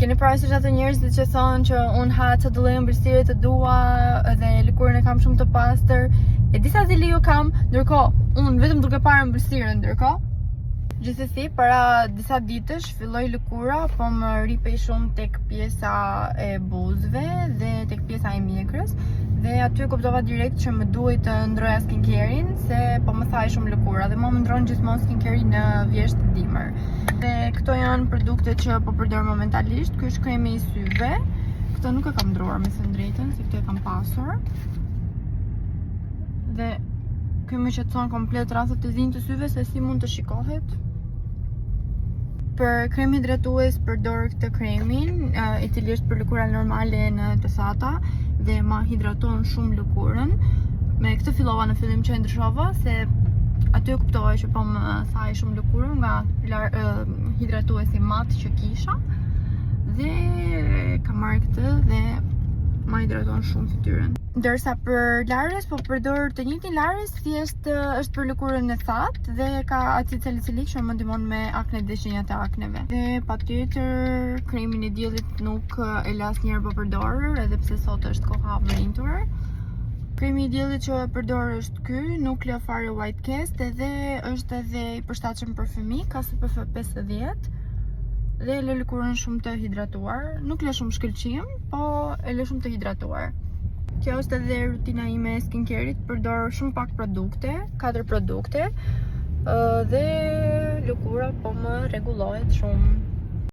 Keni parasysh ato njerëzit që thonë që unë ha që të lloj ëmbëlsire të dua dhe lëkurën e kam shumë të pastër. E disa zili ju kam, ndërkohë unë vetëm duke parë ëmbëlsiren ndërkohë. Gjithsesi, para disa ditësh filloi lëkura, po më ripej shumë tek pjesa e buzëve dhe tek pjesa e mjekrës. Dhe aty kuptova direkt që më duhet të ndroja skincare-in, se po më thaj shumë lëkura dhe më ndron gjithmonë skincare në vjesht dimër. Dhe këto janë produktet që po përdor momentalisht. Ky është kremi i syve. Këto nuk e kam ndruar me thënë drejtën, se këto e kam pasur. Dhe ky më shqetëson komplet rrafët e zinj të syve se si mund të shikohet. Për krem hidratues përdor këtë kremin, i cili është për lëkura normale në të thata dhe ma hidraton shumë lëkurën. Me këtë fillova në fillim që e ndryshova, se aty e kuptova që po më thaj shumë lëkurën nga hidratuesi mat që kisha. Dhe kam marrë këtë dhe ma hidraton shumë fytyrën. Ndërsa për lares, po përdor të njëjtin lares, thjesht është për lëkurën e thatë dhe ka acid salicylik që më ndihmon me akne dhe shenjat e akneve. Dhe patjetër kremin e diellit nuk e la asnjëherë pa përdorur, edhe pse sot është koha e vrentur. Kremi i diellit që përdor është ky, Nucleo Fare White Cast, edhe është edhe i përshtatshëm për fëmijë, ka SPF 50 dhe e lë lëkurën shumë të hidratuar. Nuk lë shumë shkëlqim, po e lë shumë të hidratuar. Kjo është edhe rutina ime e skincare-it, përdor shumë pak produkte, 4 produkte, dhe lëkura po më rregullohet shumë.